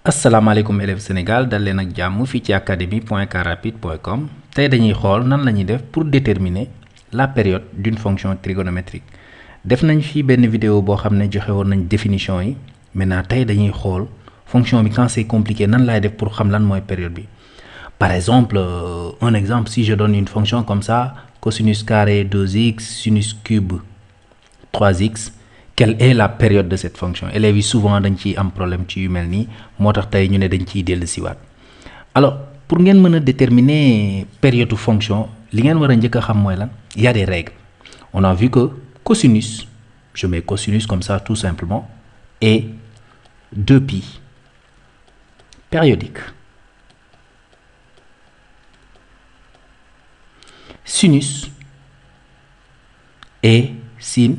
asalaamaaleykum élèves Sénégal dal leen ak jàmm fii ci académie.carrapide.com tey dañuy xool nan la ñuy def pour déterminer la période d'une fonction trigonométrique def nañ fi benn vidéo boo xam ne joxe woon nañ définition yi maintenant tey dañuy xool fonction bi quand c'est compliqué nan laay def pour xam lan mooy période bi. Par exemple, un exemple, si je donne une fonction comme ça, cosinus carré 2x, sinus cube 3x, quelle est la période de cette fonction? Élèves yi souvent dañ ciy am problème ci yu mel nii moo tax tey ñu ne dañ ciy dellu siwaat. Alors pour ngeen mën a déterminer période fonction li ngeen war a njëkk a xam mooy lan, il y a des règles. On a vu que cosinus, je mets cosinus comme ça tout simplement, est 2π périodique. Sinus et sin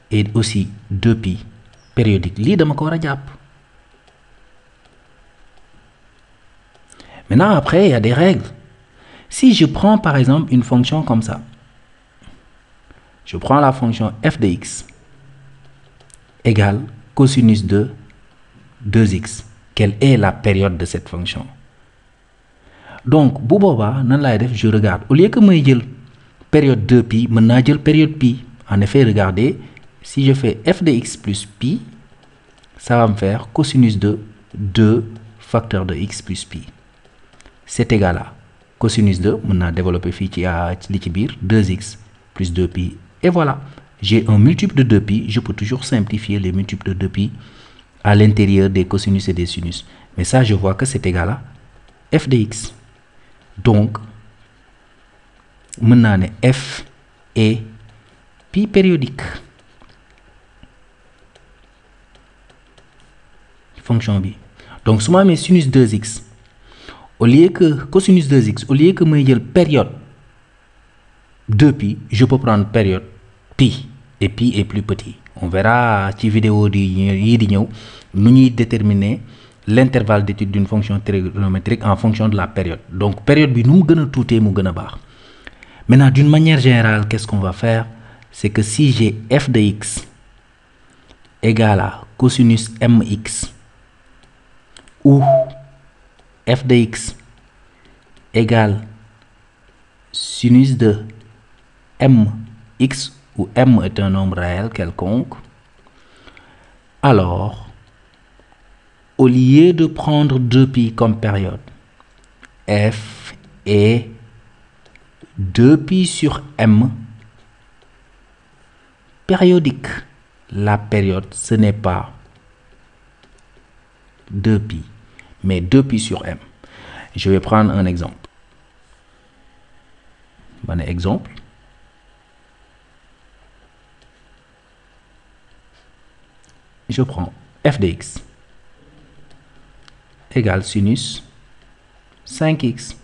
est aussi 2π périodique. Lii dama ko war a jàpp. Maintenant après il y a des règles. Si je prends par exemple une fonction comme ça, je prends la fonction f de x égale cosinus de 2x. Quelle est la période de cette fonction? Donc bu boobaa nan laay def, je regarde, au lieu que may jël période 2π mën naa jël période π. En effet, regardez, si je fais f de x plus π, ça va me faire cosinus de 2 facteur de x plus π. C'est égal à cosinus de, mën naa développer fii ci li ci biir, 2x plus 2π. Et voilà, j'ai un multiple de 2π. Je peux toujours simplifier les multiples de 2π à l'intérieur des cosinus et des sinus. Mais ça, je vois que c'est égal à f de x. Donc, mën naa ne f est π périodique. Fonction bi. Donc su ma amee sinus 2x au lieu que cosinus 2x, au lieu que may jël période 2π, je peux prendre période π et π est plus petit. On verra ci vidéo yii di ñëw nu ñuy déterminer l'intervalle d'étude d'une fonction trigonométrique en fonction de la période. Donc période bi nu mu gën a tuutee mu gën a baax. Maintenant d'une manière générale, qu'est-ce qu'on va faire? C'est que si j'ai f de x égale à cosinus mx ou f de x égale sinus de mx, où m est un nombre réel quelconque, alors au lieu de prendre 2π comme période, f est 2π sur m périodique. La période, ce n'est pas 2π, mais 2π sur m. Je vais prendre un exemple. Bon exemple. Je prends f de x égale sinus 5x.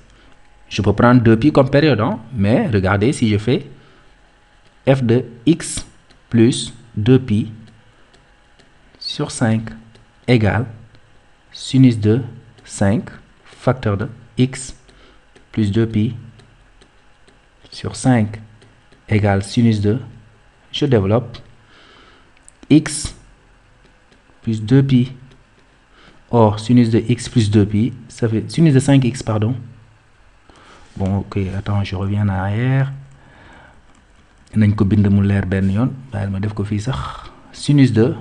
Je peux prendre 2π comme période, hein? Mais regardez, si je fais f de x plus 2π sur 5 égale sinus de 5 facteur de x plus 2π sur 5 égale sinus de, je développe, x plus 2π. Or, sinus de x plus 2π, ça fait sinus de 5x, pardon. Bon, ok, attends, je reviens en arrière. Nañ ko bind mu leer benn yoon, bàyyil ma def ko fii sax. Sinus de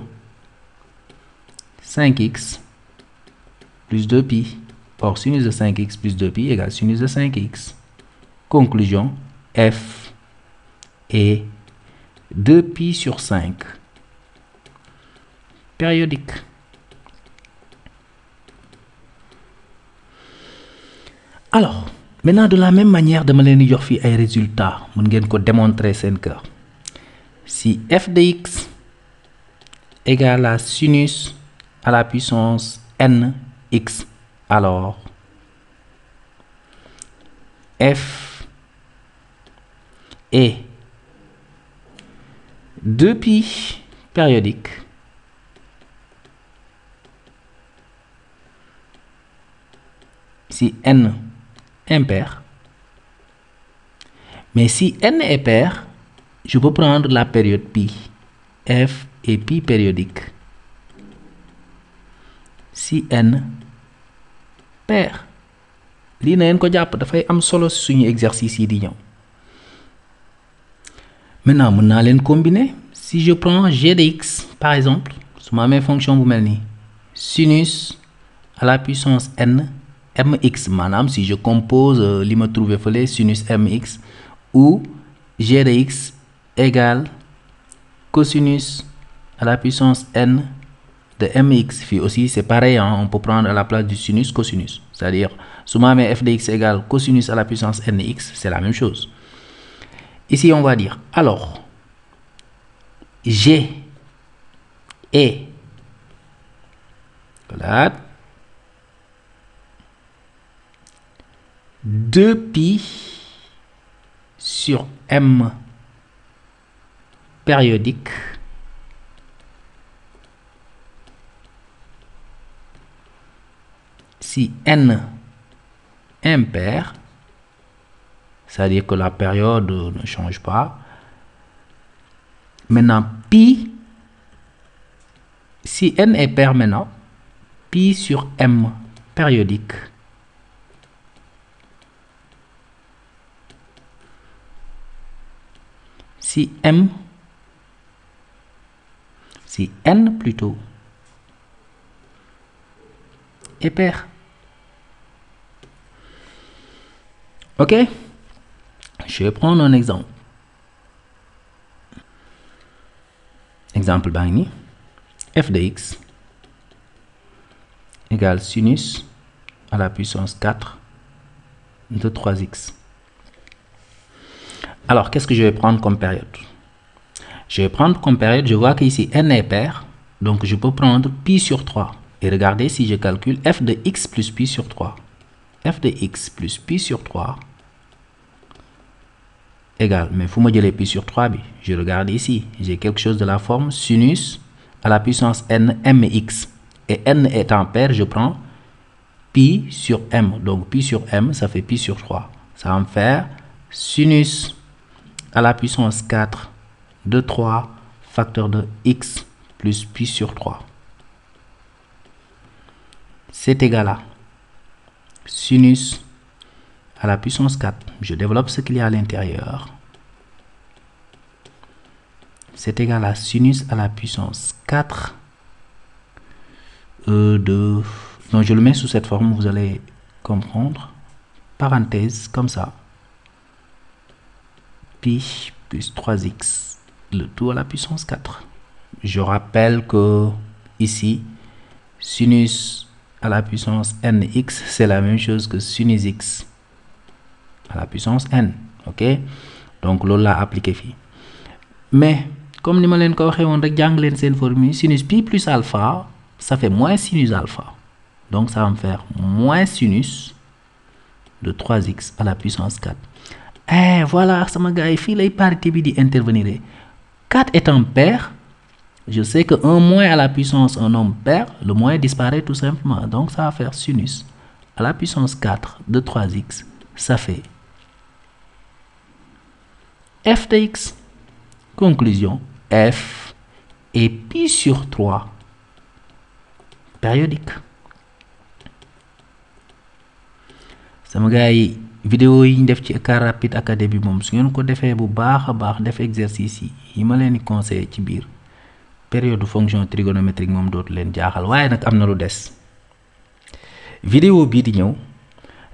5x plus 2π. Or, sinus de 5x plus 2π égale sinus de 5x. Conclusion, f est 2π sur 5 périodique. Alors, maintenant de la même manière dama leen di jox fii ay résultats mën ngeen ko démontrer seen kër. Si f de x égale à sinus à la puissance nx, alors f est 2π périodique. Si n impair. Mais si n est pair, je peux prendre la période π. F est π périodique. Si n paire lii na ngeen ko jàpp dafay am solo suñu exercice yi di ñëw. Maintenant mën naa leen combiner si je prends g de x par exemple su ma amee fonction bu mel nii sinus à la puissance n mx maanaam si je compose li ma trouvé fële sinus mx ou g de x égale cosinus à la puissance n de mx. Fii aussi c'est pareil, hein? On peut prendre à la place du sinus cosinus, c'est-à-dire su ma amee f de x égale cosinus à la puissance nx, c'est la même chose. Ici on va dire alors g est voilà 2π sur m périodique si n impair, c'est-à-dire que la période ne change pas. Maintenant, pi, si n est pair maintenant, pi sur m périodique si n plutôt est pair. Ok, je vais prendre un exemple. Exemple baa ngi nii f de x égale sinus à la puissance 4 de 3x. Alors, qu'est-ce que je vais prendre comme période? Je vais prendre comme période, je vois qu'ici n est pair, donc je peux prendre pi sur 3. Et regardez si je calcule f de x plus pi sur 3. f de x plus pi sur 3 égale, mais fu ma jëlee pi sur 3 bi, je regarde ici, j'ai quelque chose de la forme sinus à la puissance n mx. Et n étant pair, je prends pi sur m. Donc pi sur m, ça fait pi sur 3. Ça va me faire sinus à la puissance 4 de 3 facteur de x plus pi sur 3. C'est égal à sinus à la puissance 4. Je développe ce qu'il y a à l'intérieur. C'est égal à sinus à la puissance 4 de... Donc je le mets sous cette forme, vous allez comprendre. Parenthèse, comme ça. Pi plus 3x, le tout à la puissance 4. Je rappelle que ici, sinus à la puissance nx, c'est la même chose que sinus x à la puissance n. Ok, donc loolu laa appliqué fii. Mais comme ni ma leen ko waxee woon rek jàng leen seen formule, sinus pi plus alpha, ça fait moins sinus alpha. Donc ça va me faire moins sinus de 3x à la puissance 4. Et voilà, sama gars yi fii lay parité bi di intervenir. 4 étant pair, je sais que 1 moins à la puissance un nombre pair, le moins disparaît tout simplement. Donc ça va faire sinus à la puissance 4 de 3x, ça fait f de x. Conclusion, f est pi sur 3 périodique. sama gars yi vidéo yi ñu def ci Car Rapide Academy moom su ngeen ko defee bu baax a baax def exercice yi ma leen di conseillé ci biir période fonction trigonométrique moom dootu leen jaaxal. waaye nag am na lu des. vidéo bii di ñëw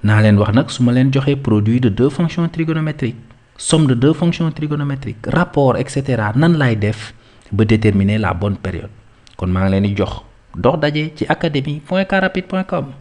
naa leen wax nag su ma leen joxee produit de 2 fonctions trigonométriques, somme de 2 fonctions trigonométriques, rapport etc. nan laay def ba déterminer la bonne période. kon maa ngi leen di jox dox daje ci academy.carrapide.com.